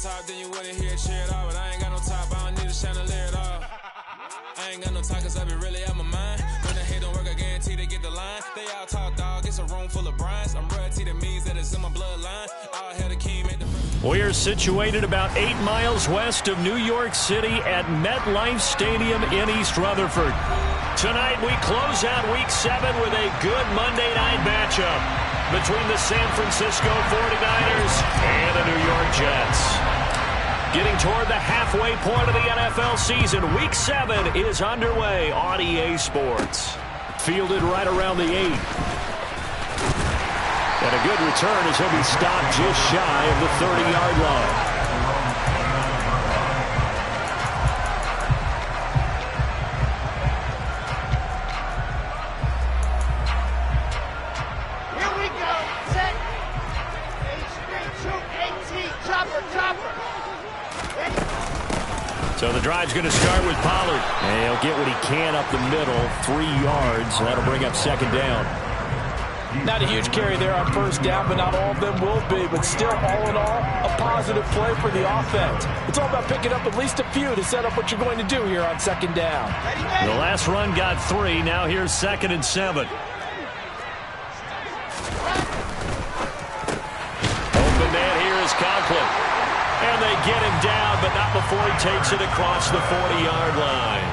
top, then you wouldn't hear shit all. But I ain't got no top, I don't need a chandelier at all. I ain't got no talk, cause I be really out my mind. When the hate don't work, I guarantee they get the line. They all talk, dog, it's a room full of Bryans. I'm royalty, that means that it's in my bloodline. All hell the king made the... We are situated about 8 miles west of New York City at MetLife Stadium in East Rutherford. Tonight we close out Week 7 with a good Monday night matchup between the San Francisco 49ers and the New York Jets. Getting toward the halfway point of the NFL season, Week 7 is underway on EA Sports. Fielded right around the 8. And a good return as he'll be stopped just shy of the 30-yard line. Here we go. Set. H3, 2, 18. Chopper, chopper. So the drive's going to start with Pollard. And he'll get what he can up the middle, 3 yards, and that'll bring up second down. Not a huge carry there on first down, but not all of them will be. But still, all in all, a positive play for the offense. It's all about picking up at least a few to set up what you're going to do here on second down. The last run got 3. Now here's 2nd and 7. Open man here is Conklin. And they get him down, but not before he takes it across the 40-yard line.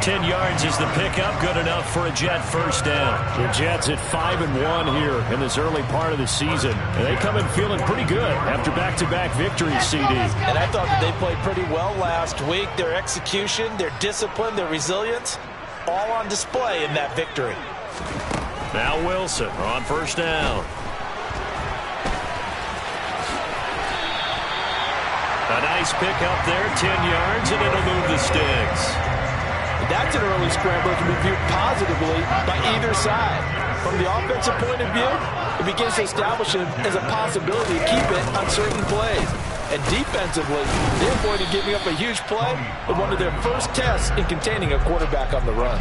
10 yards is the pickup, good enough for a Jet first down. The Jets at 5-1 here in this early part of the season. And they come in feeling pretty good after back-to-back victories, CD. And I thought that they played pretty well last week. Their execution, their discipline, their resilience, all on display in that victory. Now Wilson on first down. A nice pickup there, 10 yards, and it'll move the sticks. That's an early scrambler that can be viewed positively by either side. From the offensive point of view, it begins to establish it as a possibility to keep it on certain plays. And defensively, they avoided giving up a huge play in one of their first tests in containing a quarterback on the run.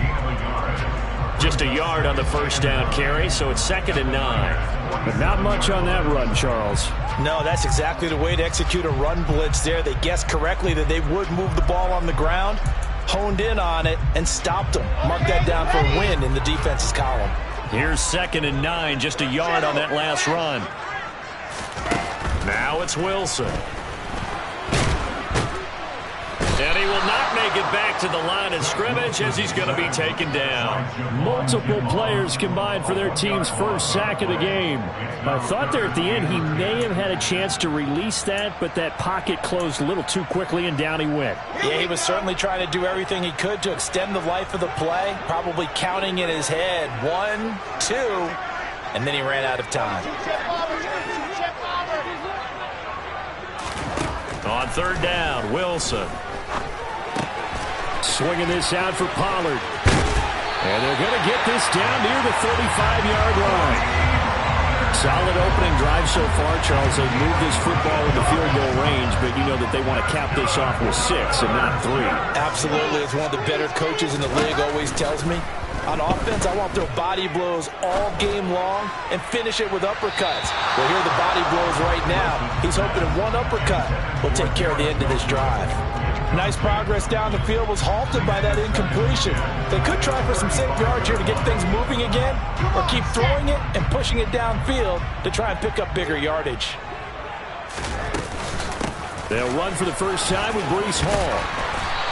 Just a yard on the first down carry, so it's 2nd and 9. But not much on that run, Charles. No, that's exactly the way to execute a run blitz there. They guessed correctly that they would move the ball on the ground, honed in on it, and stopped them. Mark that down for a win in the defense's column. Here's 2nd and 9, just a yard on that last run. Now it's Wilson. And he will not make it back to the line of scrimmage as he's going to be taken down. Multiple players combined for their team's first sack of the game. I thought there at the end he may have had a chance to release that, but that pocket closed a little too quickly and down he went. Yeah, he was certainly trying to do everything he could to extend the life of the play, probably counting in his head 1, 2, and then he ran out of time. On third down, Wilson. Swinging this out for Pollard. And they're going to get this down near the 35-yard line. Solid opening drive so far, Charles. They moved this football in the field goal range, but you know that they want to cap this off with 6 and not 3. Absolutely. As one of the better coaches in the league always tells me, on offense, I want their body blows all game long and finish it with uppercuts. Well, here are the body blows right now. He's hoping that one uppercut will take care of the end of this drive. Nice progress down the field, was halted by that incompletion. They could try for some safe yards here to get things moving again, or keep throwing it and pushing it downfield to try and pick up bigger yardage. They'll run for the first time with Breece Hall.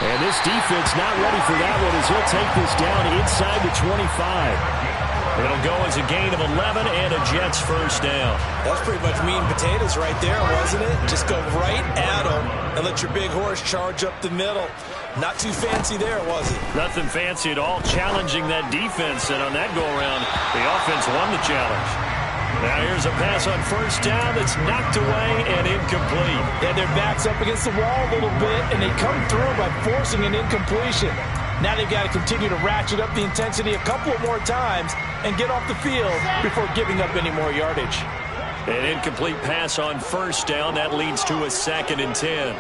And this defense not ready for that one as he'll take this down inside the 25. It'll go as a gain of 11 and a Jets first down. That's pretty much meat and potatoes right there, wasn't it? Just go right at them and let your big horse charge up the middle. Not too fancy there, was it? Nothing fancy at all, challenging that defense. And on that go-around, the offense won the challenge. Now here's a pass on first down that's knocked away and incomplete. Yeah, their back's up against the wall a little bit, and they come through by forcing an incompletion. Now they've got to continue to ratchet up the intensity a couple of more times and get off the field before giving up any more yardage. An incomplete pass on first down. That leads to a 2nd and 10.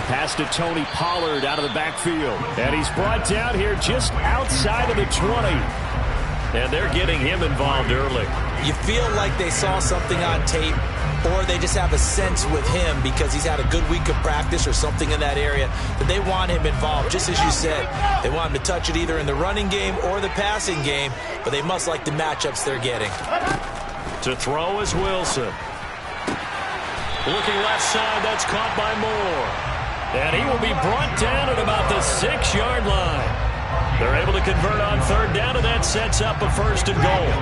Pass to Tony Pollard out of the backfield. And he's brought down here just outside of the 20. And they're getting him involved early. You feel like they saw something on tape, or they just have a sense with him because he's had a good week of practice or something in that area that they want him involved. Just as you said, they want him to touch it either in the running game or the passing game, but they must like the matchups they're getting. To throw is Wilson. Looking left side, that's caught by Moore. And he will be brought down at about the 6-yard line. They're able to convert on third down, and that sets up a 1st and goal.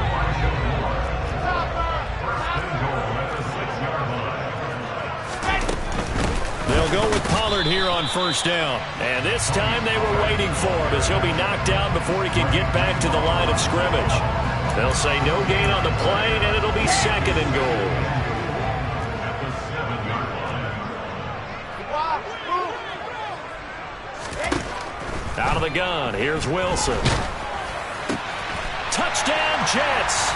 They'll go with Pollard here on 1st down. And this time they were waiting for him as he'll be knocked down before he can get back to the line of scrimmage. They'll say no gain on the play, and it'll be 2nd and goal. Out of the gun, here's Wilson. Touchdown, Jets.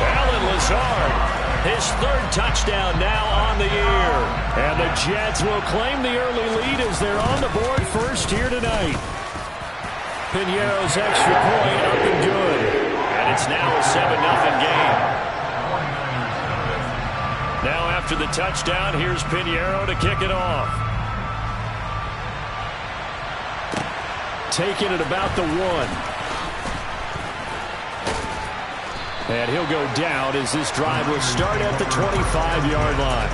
Allen Lazard, his 3rd touchdown now on the year. And the Jets will claim the early lead as they're on the board first here tonight. Piñeiro's extra point up and good. And it's now a 7-0 game. Now after the touchdown, here's Piñeiro to kick it off. Taking it about the 1. And he'll go down as this drive will start at the 25-yard line.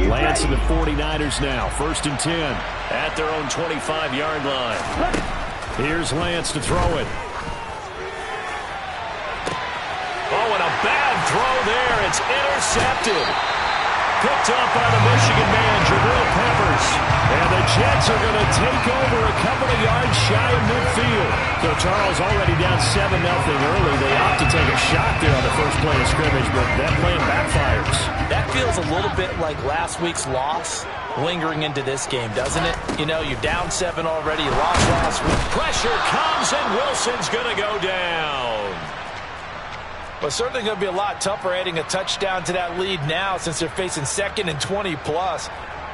Lance and the 49ers now, 1st and 10 at their own 25-yard line. Here's Lance to throw it. Oh, and a bad throw there. It's intercepted. Picked up by the Michigan man, Jabril Peppers. And the Jets are going to take over a couple of yards shy of midfield. So Charles already down 7-0 early. They opt to take a shot there on the first play of scrimmage, but that plan backfires. That feels a little bit like last week's loss lingering into this game, doesn't it? You know, you're down 7 already. You lost last week. Pressure comes, and Wilson's going to go down. But certainly going to be a lot tougher adding a touchdown to that lead now since they're facing 2nd and 20+.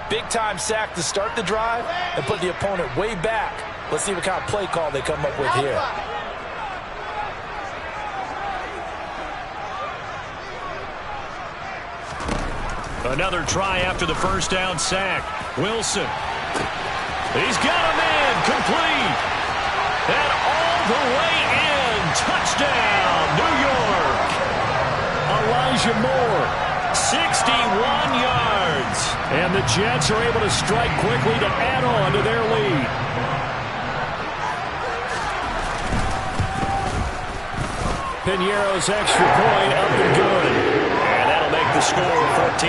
Big-time sack to start the drive and put the opponent way back. Let's see what kind of play call they come up with here. Another try after the 1st down sack. Wilson. He's got a man complete. And all the way in. Touchdown, New York. Elijah Moore, 61 yards. And the Jets are able to strike quickly to add on to their lead. Piñeiro's extra point up and good. And that'll make the score 14-0.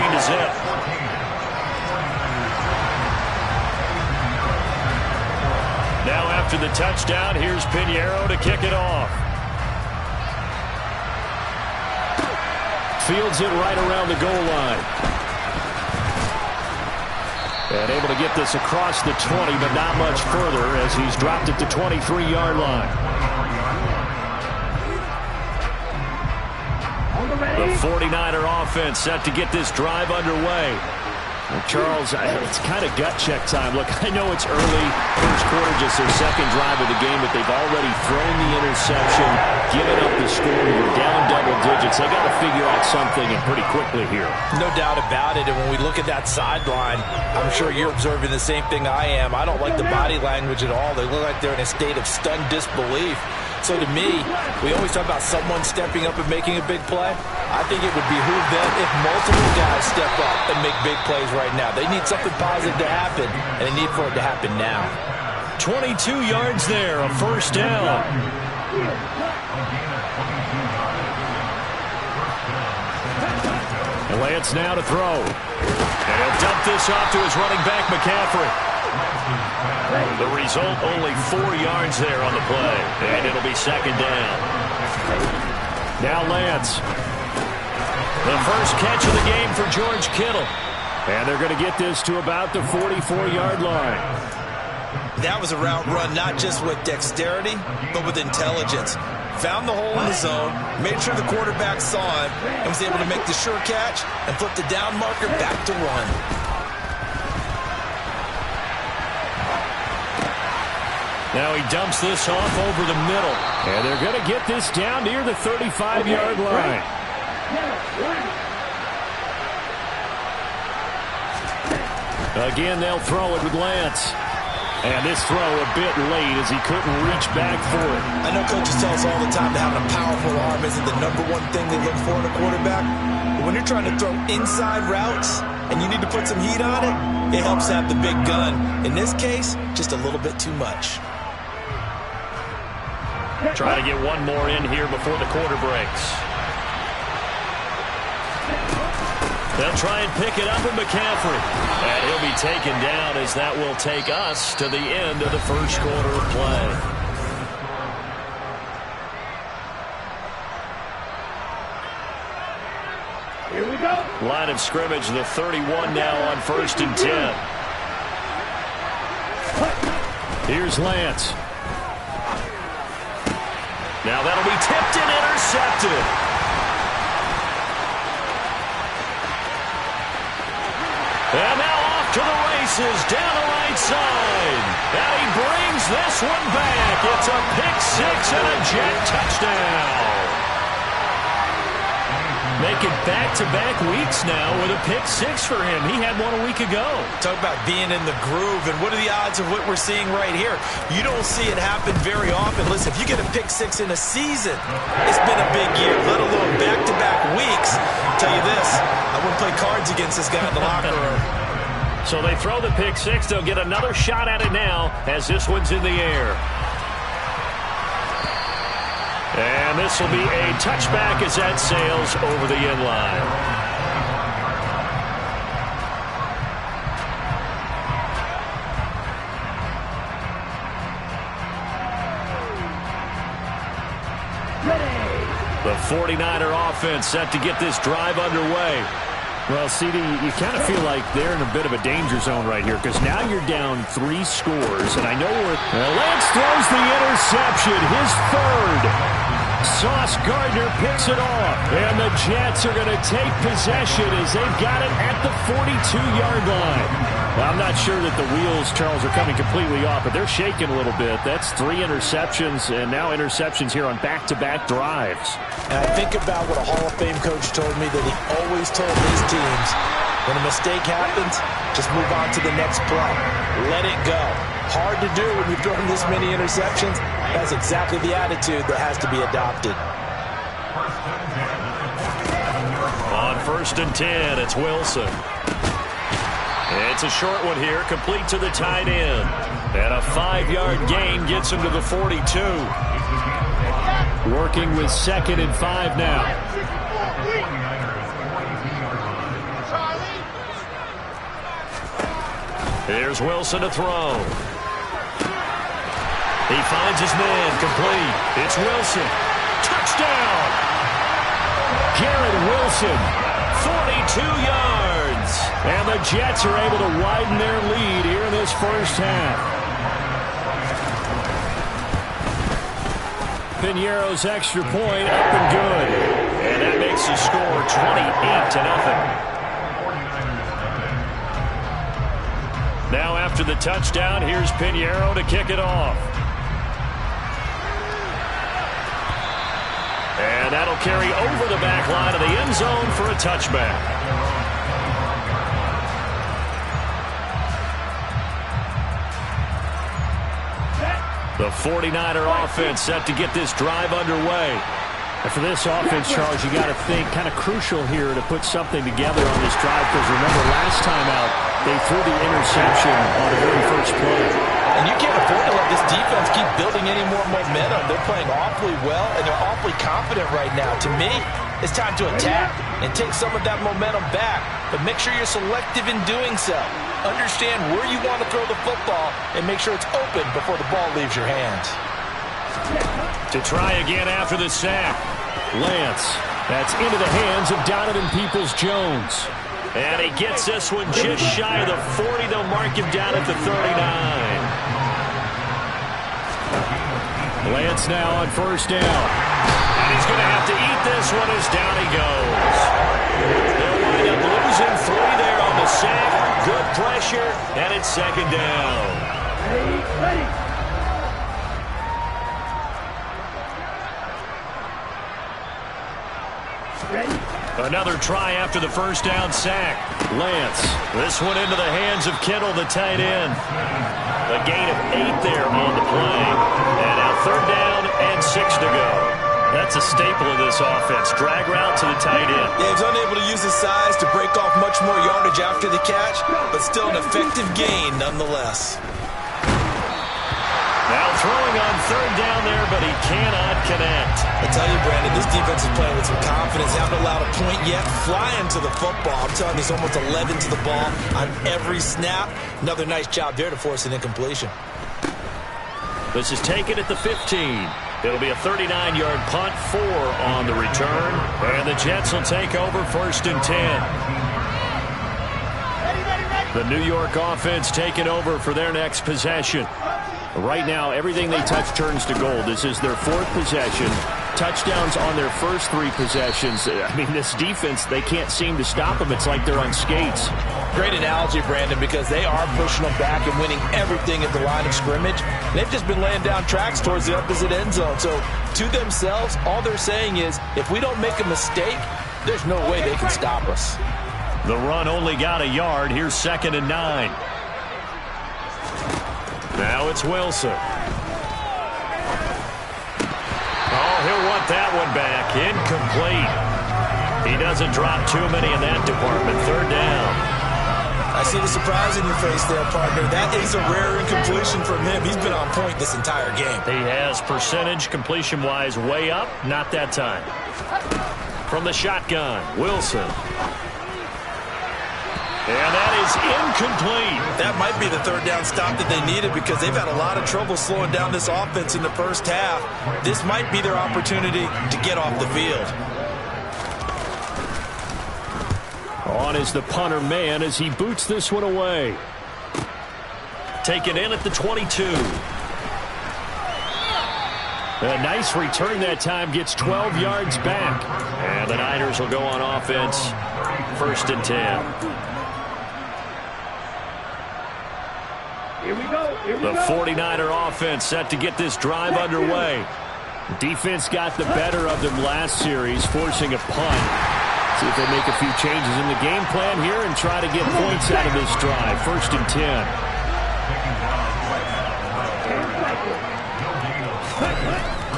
Now after the touchdown, here's Piñeiro to kick it off. Fields it right around the goal line. And able to get this across the 20, but not much further as he's dropped it to 23-yard line. The 49er offense set to get this drive underway. Well, Charles, it's kind of gut check time. Look, I know it's early, first quarter, just their 2nd drive of the game, but they've already thrown the interception, given up the score. You're down double digits. They got to figure out something, and pretty quickly here. No doubt about it. And when we look at that sideline, I'm sure you're observing the same thing I am. I don't like the body language at all. They look like they're in a state of stunned disbelief. So to me, we always talk about someone stepping up and making a big play. I think it would behoove them if multiple guys step up and make big plays right now. They need something positive to happen, and they need for it to happen now. 22 yards there, a 1st down. And Lance now to throw. And he'll dump this off to his running back, McCaffrey. The result, only 4 yards there on the play. And it'll be 2nd down. Now Lance. The first catch of the game for George Kittle. And they're going to get this to about the 44-yard line. That was a route run not just with dexterity, but with intelligence. found the hole in the zone, made sure the quarterback saw him, and was able to make the sure catch and flip the down marker back to 1. Now he dumps this off over the middle. And they're going to get this down near the 35-yard line. Again, they'll throw it with Lance. And this throw a bit late as he couldn't reach back for it. I know coaches tell us all the time that having a powerful arm isn't the #1 thing they look for in a quarterback. But when you're trying to throw inside routes and you need to put some heat on it, it helps to have the big gun. In this case, just a little bit too much. Try to get one more in here before the quarter breaks. They'll try and pick it up with McCaffrey. And he'll be taken down as that will take us to the end of the first quarter of play. Here we go. Line of scrimmage, the 31 now on 1st and 10. Here's Lance. Now that'll be tipped and intercepted. And now off to the races, down the right side. And he brings this one back. It's a pick-6 and a Jet touchdown. Making back-to-back weeks now with a pick-6 for him. He had one a week ago. Talk about being in the groove, and what are the odds of what we're seeing right here? You don't see it happen very often. Listen, if you get a pick-6 in a season, it's been a big year, let alone back-to-back weeks. I'll tell you this, I wouldn't play cards against this guy in the locker room. So they throw the pick-6. They'll get another shot at it now as this one's in the air. And this will be a touchback as that sails over the end line. The 49er offense set to get this drive underway. Well, CD, you kind of feel like they're in a bit of a danger zone right here because now you're down 3 scores, and I know Lance throws the interception, his 3rd. Sauce Gardner picks it off, and the Jets are going to take possession as they've got it at the 42-yard line. Well, I'm not sure that the wheels, Charles, are coming completely off, but they're shaking a little bit. That's 3 interceptions, and now interceptions here on back-to-back drives. And I think about what a Hall of Fame coach told me that he always told his teams, when a mistake happens, just move on to the next play. Let it go. Hard to do when you've thrown this many interceptions. That's exactly the attitude that has to be adopted. On 1st and 10, it's Wilson. It's a short one here, complete to the tight end. And a 5-yard gain gets him to the 42. Working with 2nd and 5 now. Here's Wilson to throw. He finds his man, complete. It's Wilson. Touchdown! Garrett Wilson, 42 yards. And the Jets are able to widen their lead here in this first half. Piñeiro's extra point up and good. And that makes the score 28-0. Now after the touchdown, here's Piñeiro to kick it off. And that'll carry over the back line of the end zone for a touchback. The 49er offense set to get this drive underway. And for this offense, Charles, you got to think kind of crucial here to put something together on this drive because remember last time out, they threw the interception on the very first play. And you can't afford to let this defense keep building any more momentum. They're playing awfully well, and they're awfully confident right now. To me, it's time to attack and take some of that momentum back. But make sure you're selective in doing so. Understand where you want to throw the football and make sure it's open before the ball leaves your hands. To try again after the sack. Lance. That's into the hands of Donovan Peoples-Jones. And he gets this one just shy of the 40. They'll mark him down at the 39. Lance now on first down. And he's going to have to eat this one as down he goes. They'll wind up losing 3 there on the sack. Good pressure, and it's second down. Ready. Another try after the first down sack. Lance, this one into the hands of Kittle, the tight end. A gain of 8 there on the play. And now third down and 6 to go. That's a staple of this offense. Drag route to the tight end. Yeah, he's unable to use his size to break off much more yardage after the catch, but still an effective gain nonetheless. Now throwing on third down there, but he cannot connect. I tell you, Brandon, this defense is playing with some confidence. Haven't allowed a point yet. Flying to the football. I'm telling you, he's almost 11 to the ball on every snap. Another nice job there to force an incompletion. This is taken at the 15. It'll be a 39-yard punt, 4 on the return. And the Jets will take over first and 10. The New York offense taking over for their next possession. Right now, everything they touch turns to gold. This is their 4th possession. Touchdowns on their first 3 possessions. I mean, this defense, they can't seem to stop them. It's like they're on skates. Great analogy, Brandon, because they are pushing them back and winning everything at the line of scrimmage. They've just been laying down tracks towards the opposite end zone. So, to themselves, all they're saying is, if we don't make a mistake, there's no way they can stop us. The run only got a yard. Here's 2nd and 9. Now it's Wilson. Oh, he'll want that one back. Incomplete. He doesn't drop too many in that department. Third down. I see the surprise in your face there, partner. That is a rare incompletion from him. He's been on point this entire game. He has percentage completion-wise way up. Not that time. From the shotgun, Wilson. And that is incomplete. That might be the third down stop that they needed because they've had a lot of trouble slowing down this offense in the first half. This might be their opportunity to get off the field. On is the punter man as he boots this one away. Taken in at the 22. A nice return that time, gets 12 yards back. And the Niners will go on offense. First and 10. Here we go. The 49er offense set to get this drive underway. Defense got the better of them last series, forcing a punt. See if they make a few changes in the game plan here and try to get points out of this drive. First and 10.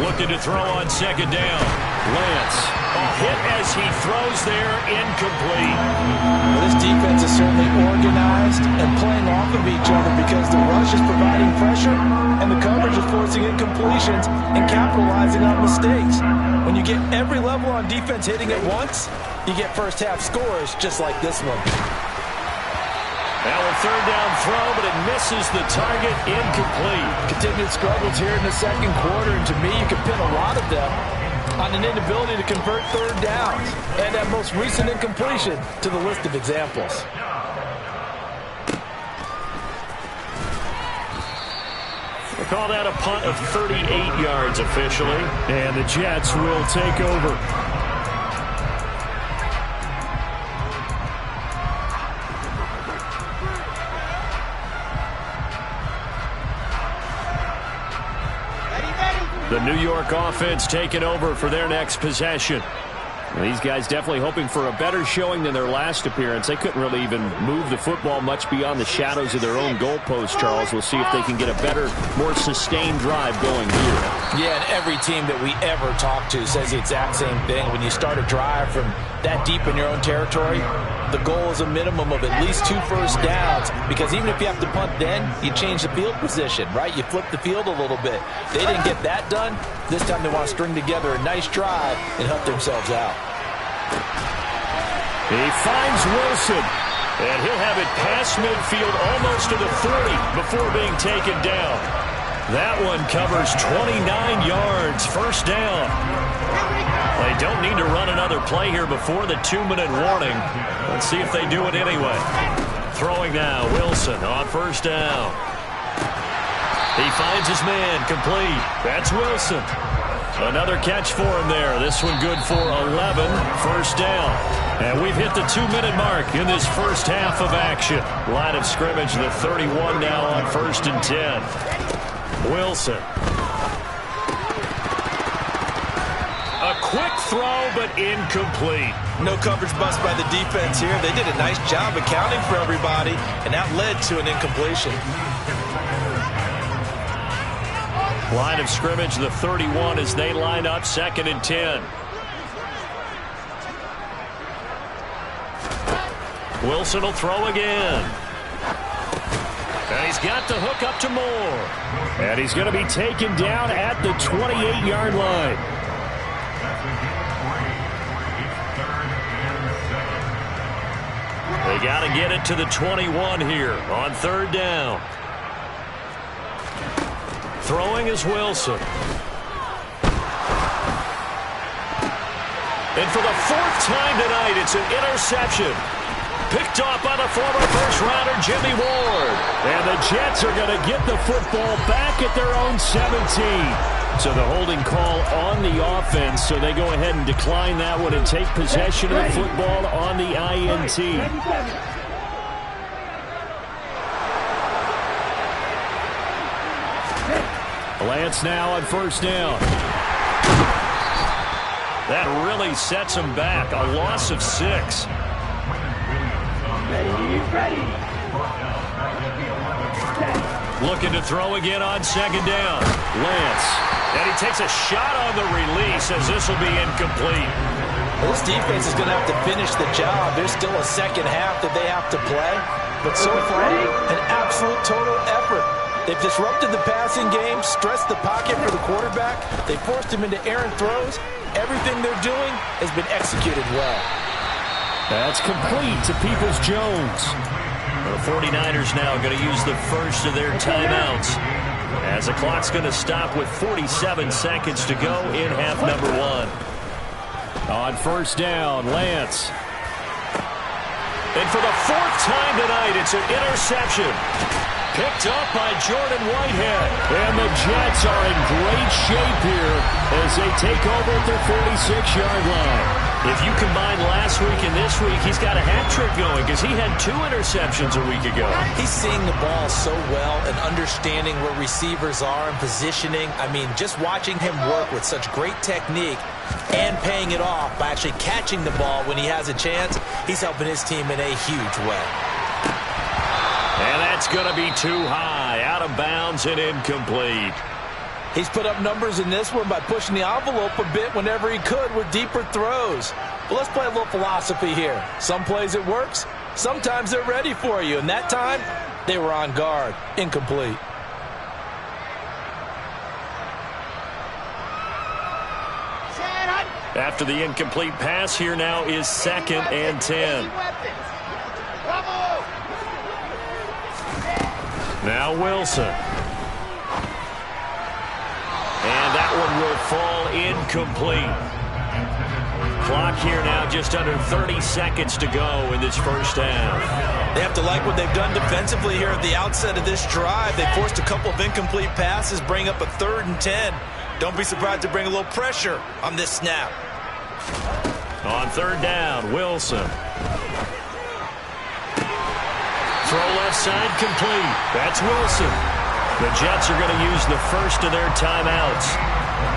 Looking to throw on second down. Lance, a hit as he throws there, incomplete. Well, this defense is certainly organized and playing off of each other because the rush is providing pressure and the coverage is forcing incompletions and capitalizing on mistakes. When you get every level on defense hitting at once, you get first half scores just like this one. Now a third down throw, but it misses the target, incomplete. Continued struggles here in the second quarter, and to me, you can pin a lot of them on an inability to convert third downs and that most recent incompletion to the list of examples. They call that a punt of 38 yards officially, and the Jets will take over. The New York offense taking over for their next possession. These guys definitely hoping for a better showing than their last appearance. They couldn't really even move the football much beyond the shadows of their own goalpost, Charles. We'll see if they can get a better, more sustained drive going here. Yeah, and every team that we ever talk to says the exact same thing. When you start a drive from that deep in your own territory, the goal is a minimum of at least 2 first downs, because even if you have to punt then, you change the field position, right? You flip the field a little bit. They didn't get that done. This time they want to string together a nice drive and help themselves out. He finds Wilson, and he'll have it past midfield almost to the 30 before being taken down. That one covers 29 yards, first down. They don't need to run another play here before the 2-minute warning. Let's see if they do it anyway. Throwing now, Wilson on first down. He finds his man, complete. That's Wilson. Another catch for him there. This one good for 11, first down. And we've hit the 2-minute mark in this first half of action. Line of scrimmage, the 31 now on 1st and 10. Wilson. A quick throw, but incomplete. No coverage bust by the defense here. They did a nice job accounting for everybody, and that led to an incompletion. Line of scrimmage, the 31 as they line up 2nd and 10. Wilson will throw again. And he's got the hook up to Moore. And he's going to be taken down at the 28-yard line. They got to get it to the 21 here on 3rd down. Throwing is Wilson. And for the 4th time tonight, it's an interception. Picked off by the former first-rounder Jimmy Ward. And the Jets are going to get the football back at their own 17. So the holding call on the offense, so they go ahead and decline that one and take possession of the football on the INT. Lance now on 1st down. That really sets him back. A loss of 6. Ready. Looking to throw again on 2nd down. Lance. And he takes a shot on the release as this will be incomplete. Well, this defense is going to have to finish the job. There's still a second half that they have to play. But so far, an absolute total effort. They've disrupted the passing game, stressed the pocket for the quarterback. They forced him into errant throws. Everything they're doing has been executed well. That's complete to Peoples-Jones. The 49ers now going to use the first of their timeouts, as the clock's going to stop with 47 seconds to go in half number 1. On 1st down, Lance. And for the 4th time tonight, it's an interception. Picked up by Jordan Whitehead. And the Jets are in great shape here as they take over at their 46-yard line. If you combine last week and this week, he's got a hat trick going because he had 2 interceptions a week ago. He's seeing the ball so well and understanding where receivers are and positioning. I mean, just watching him work with such great technique and paying it off by actually catching the ball when he has a chance, he's helping his team in a huge way. And that's going to be too high, out of bounds and incomplete. He's put up numbers in this one by pushing the envelope a bit whenever he could with deeper throws. But let's play a little philosophy here. Some plays it works, sometimes they're ready for you. And that time, they were on guard. Incomplete. After the incomplete pass, here now is 2nd and 10. Now Wilson. And that one will fall incomplete. Clock here now just under 30 seconds to go in this first half. They have to like what they've done defensively here at the outset of this drive. They forced a couple of incomplete passes, bring up a 3rd and 10. Don't be surprised to bring a little pressure on this snap. On 3rd down, Wilson. Throw left side complete. That's Wilson. The Jets are going to use the first of their timeouts,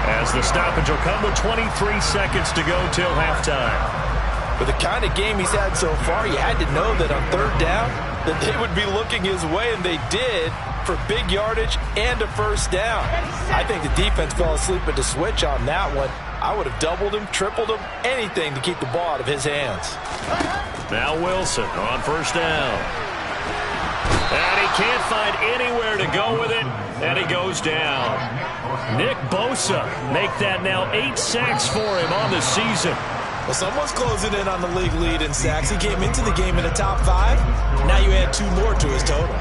as the stoppage will come with 23 seconds to go till halftime. With the kind of game he's had so far, you had to know that on 3rd down that they would be looking his way, and they did, for big yardage and a first down. I think the defense fell asleep at the switch on that one. I would have doubled him, tripled him, anything to keep the ball out of his hands. Now Wilson on 1st down. And he can't find anywhere to go with it, and he goes down. Nick Bosa make that now 8 sacks for him on the season. Well, someone's closing in on the league lead in sacks. He came into the game in the top 5. Now you add 2 more to his total.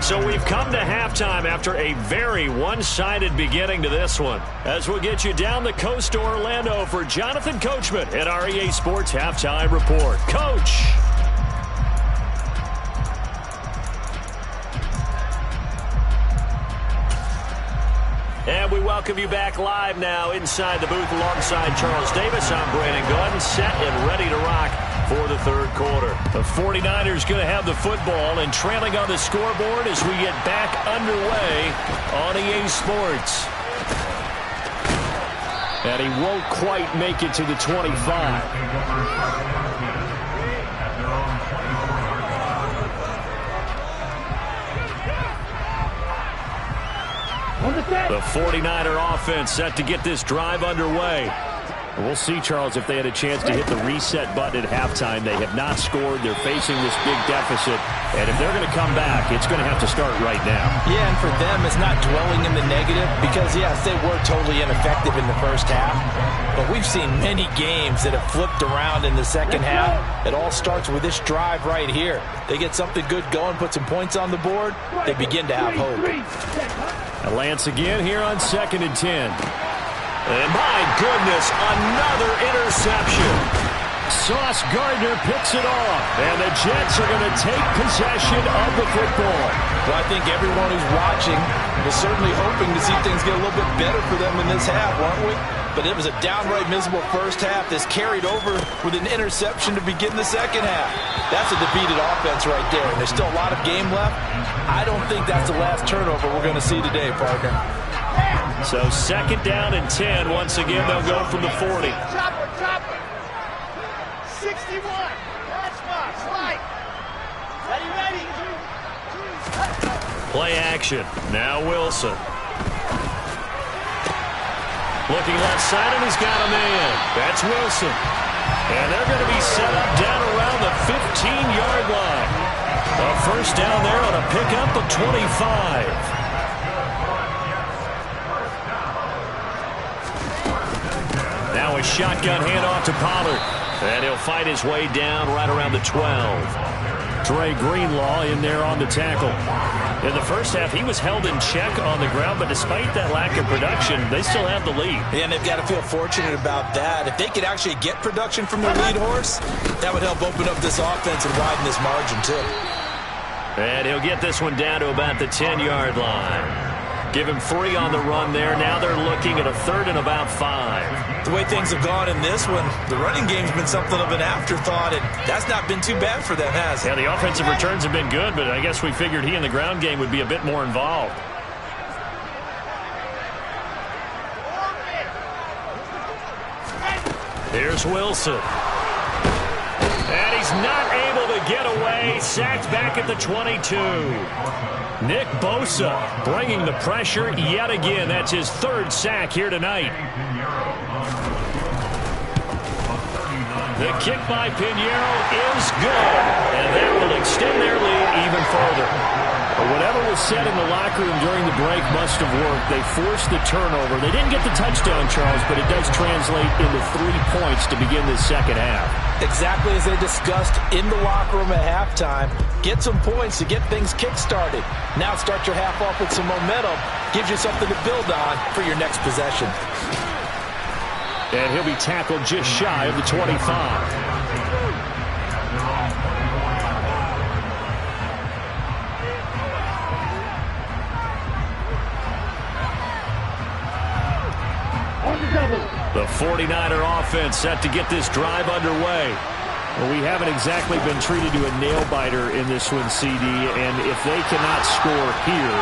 So we've come to halftime after a very one-sided beginning to this one. As we'll get you down the coast to Orlando for Jonathan Coachman at our EA Sports Halftime Report. Coach! welcome you back live now inside the booth alongside Charles Davis. I'm Brandon Gunn, set and ready to rock for the third quarter. The 49ers going to have the football and trailing on the scoreboard as we get back underway on EA Sports. And he won't quite make it to the 25. The 49er offense set to get this drive underway. We'll see, Charles, if they had a chance to hit the reset button at halftime. They have not scored. They're facing this big deficit. And if they're going to come back, it's going to have to start right now. Yeah, and for them, it's not dwelling in the negative because, yes, they were totally ineffective in the first half. But we've seen many games that have flipped around in the second half. It all starts with this drive right here. They get something good going, put some points on the board, they begin to have hope. A Lance again here on 2nd and 10. And my goodness, another interception. Sauce Gardner picks it off. And the Jets are going to take possession of the football. Well, I think everyone who's watching was certainly hoping to see things get a little bit better for them in this half, weren't we? But it was a downright miserable first half that's carried over with an interception to begin the second half. That's a defeated offense right there, and there's still a lot of game left. I don't think that's the last turnover we're going to see today, partner. So 2nd down and 10. Once again, they'll go from the 40. Chopper, chopper. 61. That's my slide. Ready. Play action. Now Wilson. Looking left side, and he's got a man. That's Wilson. And they're going to be set up down around the 15-yard line. A first down there on a pickup of 25. Now a shotgun handoff to Pollard. And he'll fight his way down right around the 12. Dre Greenlaw in there on the tackle. In the first half, he was held in check on the ground, but despite that lack of production, they still have the lead. Yeah, and they've got to feel fortunate about that. If they could actually get production from their lead horse, that would help open up this offense and widen this margin, too. And he'll get this one down to about the 10-yard line. Give him 3 on the run there. Now they're looking at a 3rd and about 5. The way things have gone in this one, the running game's been something of an afterthought, and that's not been too bad for them, has it? Yeah, the offensive returns have been good, but I guess we figured he in the ground game would be a bit more involved. Here's Wilson. And he's not able to get away. Sacked back at the 22. Nick Bosa bringing the pressure yet again. That's his 3rd sack here tonight. The kick by Pinheiro is good. And that will extend their lead even further. Whatever was said in the locker room during the break must have worked. They forced the turnover. They didn't get the touchdown, Charles, but it does translate into 3 points to begin this second half. Exactly as they discussed in the locker room at halftime. Get some points to get things kick-started. Now start your half off with some momentum. Gives you something to build on for your next possession. And he'll be tackled just shy of the 25. The 49er offense set to get this drive underway. Well, we haven't exactly been treated to a nail-biter in this one, CD, and if they cannot score here,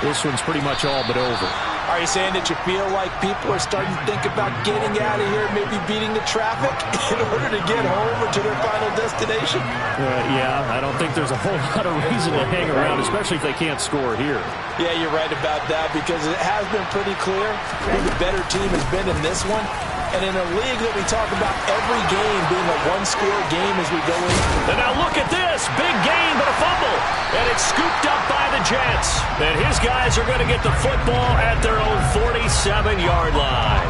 this one's pretty much all but over. Are you saying that you feel like people are starting to think about getting out of here, maybe beating the traffic in order to get home or to their final destination? Yeah, I don't think there's a whole lot of reason to hang around, especially if they can't score here. Yeah, you're right about that because it has been pretty clear who the better team has been in this one. And in a league that we talk about every game being a one-score game as we go in. And now look at this. Big gain, but a fumble. And it's scooped up by the Jets. And his guys are going to get the football at their own 47-yard line.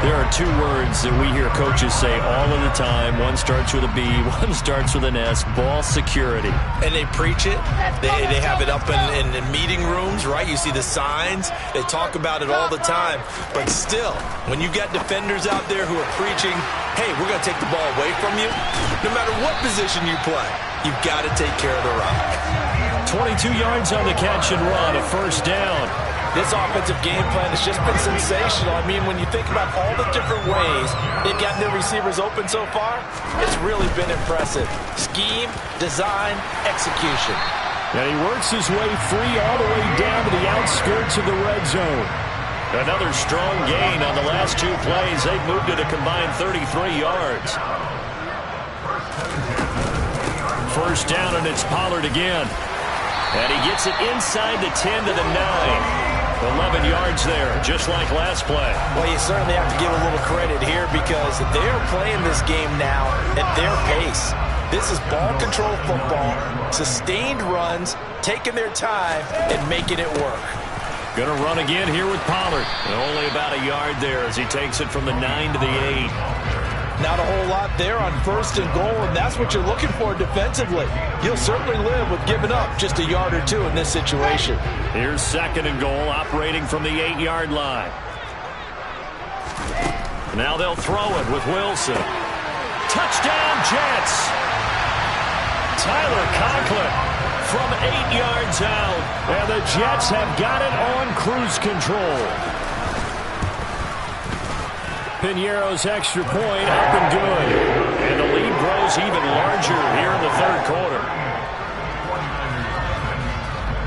There are 2 words that we hear coaches say all of the time. One starts with a B, one starts with an S. Ball security. And they preach it. They have it up in meeting rooms, right? You see the signs. They talk about it all the time. But still, when you got defenders out there who are preaching, hey, we're going to take the ball away from you, no matter what position you play, you've got to take care of the rock. 22 yards on the catch and run, a first down. This offensive game plan has just been sensational. I mean, when you think about all the different ways they've gotten their receivers open so far, it's really been impressive. Scheme, design, execution. And he works his way free all the way down to the outskirts of the red zone. Another strong gain on the last two plays. They've moved it a combined 33 yards. First down, and it's Pollard again. And he gets it inside the 10 to the 9. 11 yards there, just like last play. Well, you certainly have to give a little credit here because they're playing this game now at their pace. This is ball control football, sustained runs, taking their time, and making it work. Going to run again here with Pollard. And only about a yard there as he takes it from the 9 to the 8. Not a whole lot there on first and goal, and that's what you're looking for defensively. You'll certainly live with giving up just a yard or two in this situation. Here's second and goal, operating from the 8-yard line. Now they'll throw it with Wilson. Touchdown, Jets! Tyler Conklin from 8 yards out, and the Jets have got it on cruise control. Piñeiro's extra point up and good. And the lead grows even larger here in the third quarter.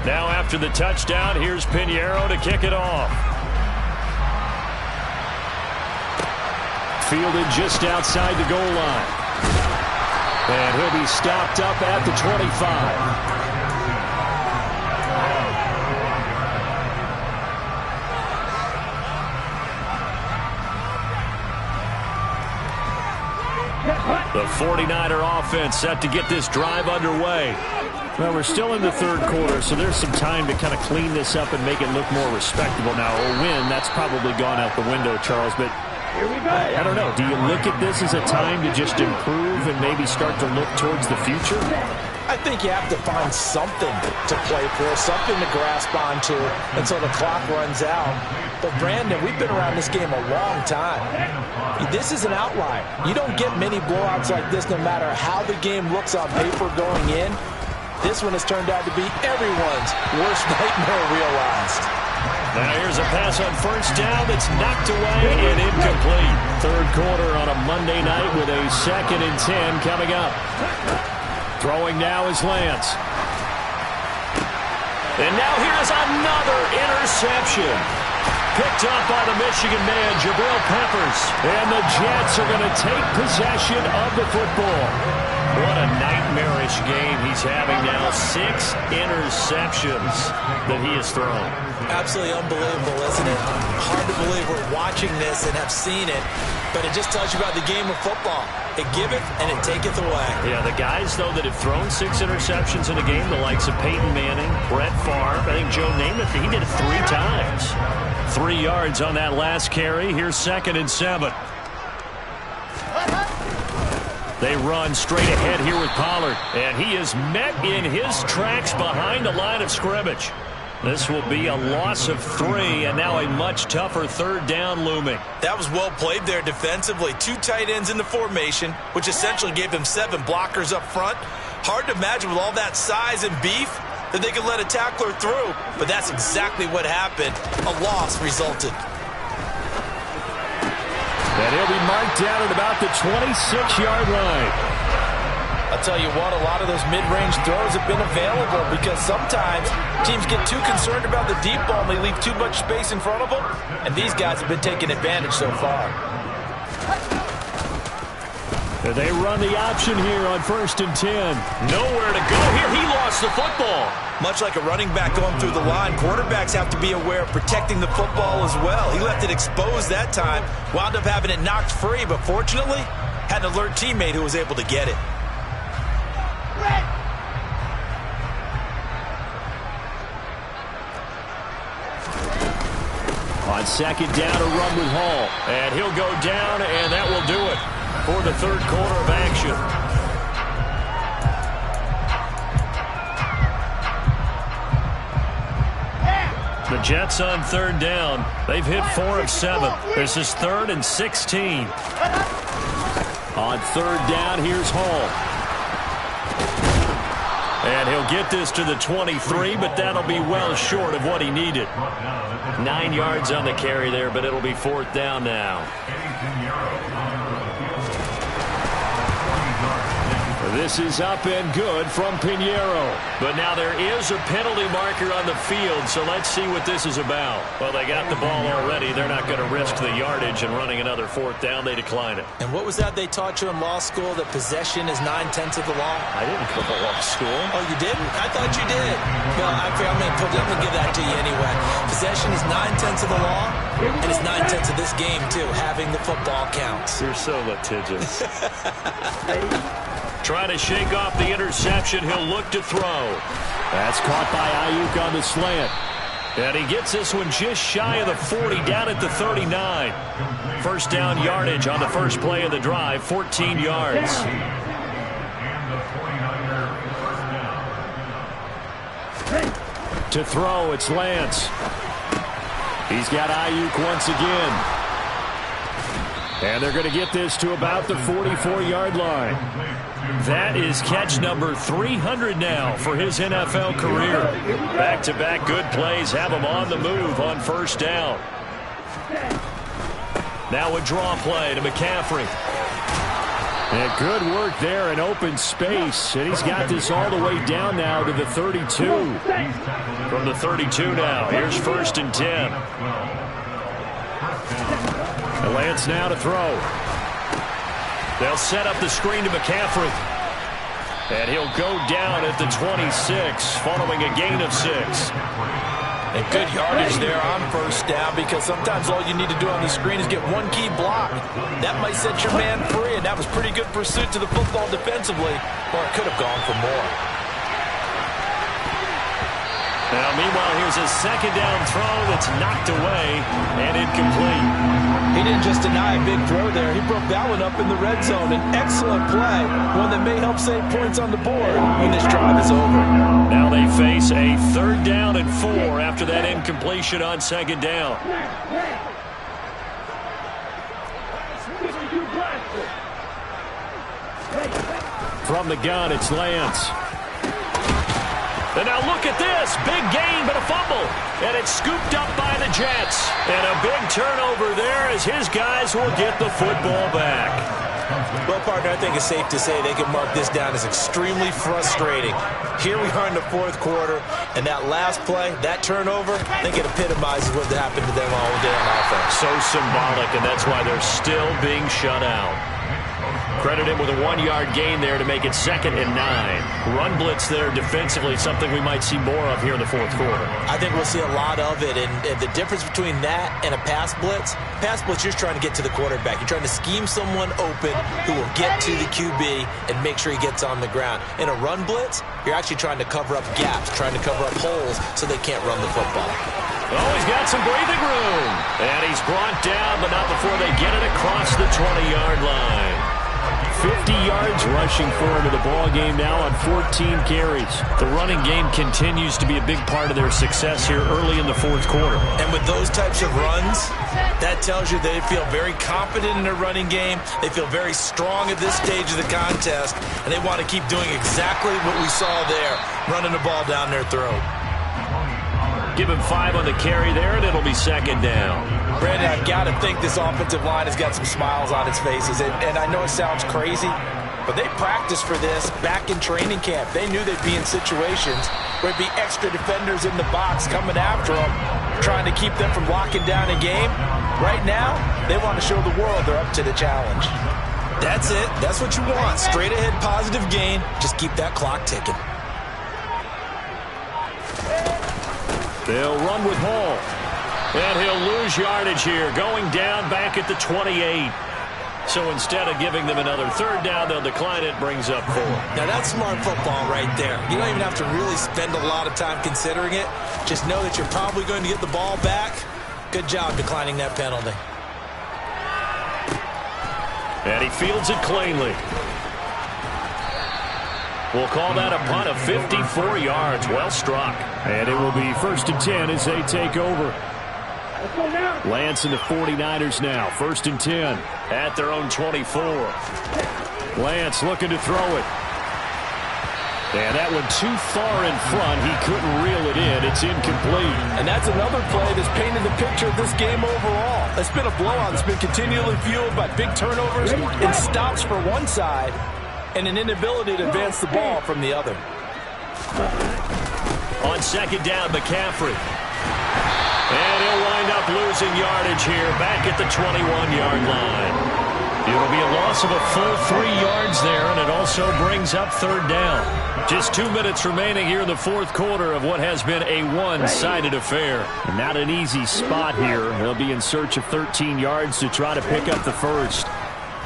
Now after the touchdown, here's Piñeiro to kick it off. Fielded just outside the goal line. And he'll be stopped up at the 25. The 49er offense set to get this drive underway. Well, we're still in the third quarter, so there's some time to kind of clean this up and make it look more respectable. Now, a win, that's probably gone out the window, Charles, but I don't know. Do you look at this as a time to just improve and maybe start to look towards the future? I think you have to find something to play for, something to grasp onto until the clock runs out. But, Brandon, we've been around this game a long time. This is an outlier. You don't get many blowouts like this no matter how the game looks on paper going in. This one has turned out to be everyone's worst nightmare realized. Now here's a pass on first down that's knocked away and incomplete. Third quarter on a Monday night with a 2nd and 10 coming up. Throwing now is Lance. And now here's another interception. Picked up by the Michigan man, Jabril Peppers. And the Jets are going to take possession of the football. What a nightmarish game he's having now. 6 interceptions that he has thrown. Absolutely unbelievable, isn't it? Hard to believe we're watching this and have seen it, but it just tells you about the game of football. It giveth and it taketh away. Yeah, the guys, though, that have thrown 6 interceptions in a game, the likes of Peyton Manning, Brett Favre, I think Joe Namath, he did it 3 times. 3 yards on that last carry. Here's 2nd and 7. They run straight ahead here with Pollard, and he is met in his tracks behind the line of scrimmage. This will be a loss of 3, and now a much tougher third down looming. That was well played there defensively. 2 tight ends in the formation, which essentially gave them 7 blockers up front. Hard to imagine with all that size and beef that they could let a tackler through, but that's exactly what happened. A loss resulted. And he'll be marked down at about the 26-yard line. I'll tell you what, a lot of those mid-range throws have been available because sometimes teams get too concerned about the deep ball and they leave too much space in front of them, and these guys have been taking advantage so far. And they run the option here on 1st and 10. Nowhere to go here. He lost the football. Much like a running back going through the line, quarterbacks have to be aware of protecting the football as well. He left it exposed that time, wound up having it knocked free, but fortunately had an alert teammate who was able to get it. On 2nd down, a run with Hall. And he'll go down, and that will do it for the third quarter of action. The Jets on 3rd down. They've hit 4 of 7. This is 3rd and 16. On 3rd down, here's Hall. And he'll get this to the 23, but that'll be well short of what he needed. 9 yards on the carry there, but it'll be 4th down now. This is up and good from Pinheiro. But now there is a penalty marker on the field, so let's see what this is about. Well, they got the ball already. They're not going to risk the yardage and running another 4th down. They decline it. And what was that they taught you in law school, that possession is 9/10 of the law? I didn't go to law school. Oh, you didn't? I thought you did. Well, I'm going to give that to you anyway. Possession is 9/10 of the law, and it's 9/10 of this game, too. Having the football counts. You're so litigious. Trying to shake off the interception. He'll look to throw. That's caught by Ayuk on the slant. And he gets this one just shy of the 40, down at the 39. 1st down yardage on the first play of the drive, 14 yards. To throw, it's Lance. He's got Ayuk once again. And they're going to get this to about the 44-yard line. That is catch number 300 now for his NFL career. Back-to-back good plays have him on the move on 1st down. Now a draw play to McCaffrey. And good work there in open space. And he's got this all the way down now to the 32. From the 32 now, here's 1st and 10. And Lance now to throw. They'll set up the screen to McCaffrey. And he'll go down at the 26, following a gain of 6. And good yardage there on 1st down, because sometimes all you need to do on the screen is get one key block. That might set your man free, and that was pretty good pursuit to the football defensively, or it could have gone for more. Now, meanwhile, here's a 2nd down throw that's knocked away and incomplete. He didn't just deny a big throw there. He broke that one up in the red zone. An excellent play, one that may help save points on the board when this drive is over. Now they face a 3rd down and 4 after that incompletion on 2nd down. From the gun, it's Lance. And now look at this. Big gain, but a fumble. And it's scooped up by the Jets. And a big turnover there as his guys will get the football back. Well, partner, I think it's safe to say they can mark this down as extremely frustrating. Here we are in the 4th quarter, and that last play, that turnover, I think it epitomizes what happened to them all day on offense. So symbolic, and that's why they're still being shut out. Credit him with a 1-yard gain there to make it 2nd and 9. Run blitz there defensively, something we might see more of here in the 4th quarter. I think we'll see a lot of it, and the difference between that and a pass blitz, you're trying to get to the quarterback. You're trying to scheme someone open who will get to the QB and make sure he gets on the ground. In a run blitz, you're actually trying to cover up gaps, trying to cover up holes so they can't run the football. Oh, he's got some breathing room. And he's brought down, but not before they get it across the 20-yard line. 50 yards rushing for him in the ball game now on 14 carries. The running game continues to be a big part of their success here early in the 4th quarter. And with those types of runs, that tells you they feel very confident in their running game. They feel very strong at this stage of the contest, and they want to keep doing exactly what we saw there, running the ball down their throat. Give him 5 on the carry there, and it'll be 2nd down. Brandon, I've got to think this offensive line has got some smiles on its faces. And I know it sounds crazy, but they practiced for this back in training camp. They knew they'd be in situations where there'd be extra defenders in the box coming after them, trying to keep them from locking down a game. Right now, they want to show the world they're up to the challenge. That's it. That's what you want. Straight ahead positive gain. Just keep that clock ticking. They'll run with Hall. And he'll lose yardage here, going down back at the 28. So instead of giving them another 3rd down, they'll decline it, brings up 4. Now that's smart football right there. You don't even have to really spend a lot of time considering it. Just know that you're probably going to get the ball back. Good job declining that penalty. And he fields it cleanly. We'll call that a punt of 54 yards. Well struck. And it will be 1st and 10 as they take over. Lance and the 49ers now. 1st and 10 at their own 24. Lance looking to throw it. And that one too far in front. He couldn't reel it in. It's incomplete. And that's another play that's painted the picture of this game overall. It's been a blowout that's been continually fueled by big turnovers and stops for one side and an inability to advance the ball from the other. On second down, McCaffrey. And he'll wind up losing yardage here back at the 21-yard line. It'll be a loss of a full 3 yards there, and it also brings up third down. Just 2 minutes remaining here in the fourth quarter of what has been a one-sided affair. And not an easy spot here. They'll be in search of 13 yards to try to pick up the first.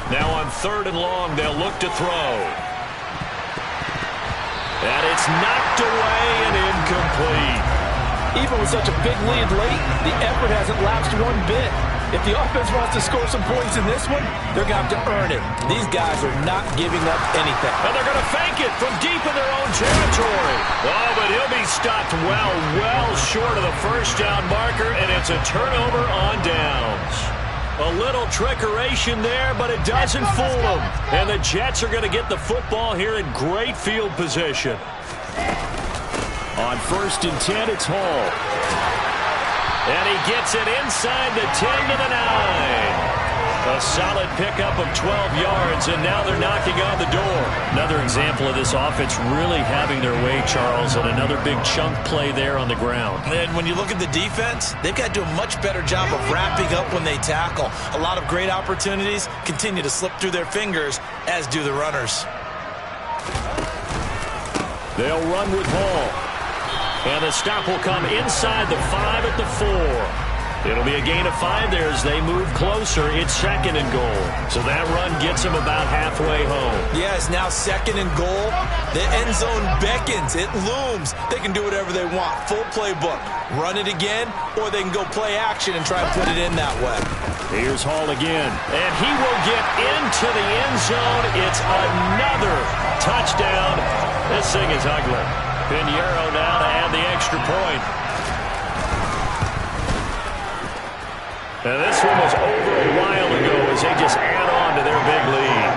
Now on third and long, they'll look to throw. And it's knocked away and incomplete. Even with such a big lead late, the effort hasn't lapsed one bit. If the offense wants to score some points in this one, they're going to have to earn it. These guys are not giving up anything. And they're going to fake it from deep in their own territory. Oh, but he'll be stopped well short of the first down marker, and it's a turnover on downs. A little trickeration there, but it doesn't fool them. And the Jets are going to get the football here in great field position. On 1st and 10, it's Hall. And he gets it inside the 10 to the 9. A solid pickup of 12 yards, and now they're knocking on the door. Another example of this offense really having their way, Charles, and another big chunk play there on the ground. And when you look at the defense, they've got to do a much better job of wrapping up when they tackle. A lot of great opportunities continue to slip through their fingers, as do the runners. They'll run with Hall. And the stop will come inside the 5 at the 4. It'll be a gain of 5 there as they move closer. It's second and goal. So that run gets them about halfway home. Yeah, it's now second and goal. The end zone beckons. It looms. They can do whatever they want. Full playbook. Run it again, or they can go play action and try and put it in that way. Here's Hall again. And he will get into the end zone. It's another touchdown. This thing is ugly. Pinheiro now to add the extra point. Now this one was over a while ago as they just add on to their big lead.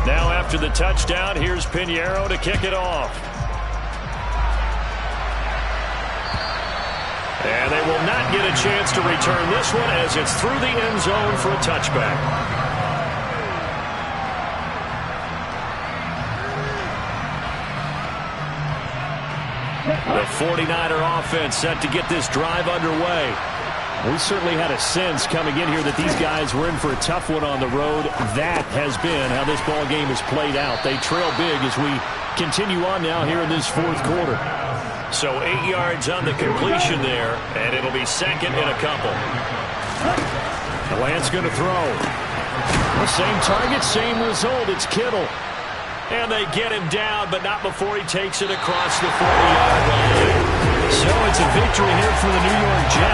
Now after the touchdown, here's Pinheiro to kick it off. And they will not get a chance to return this one as it's through the end zone for a touchback. The 49er offense set to get this drive underway. We certainly had a sense coming in here that these guys were in for a tough one on the road. That has been how this ball game has played out. They trail big as we continue on now here in this fourth quarter. So 8 yards on the completion there, and it'll be second and a couple. The Lance going to throw. The same target, same result. It's Kittle. And they get him down, but not before he takes it across the 40-yard line. So it's a victory here for the New York Jets.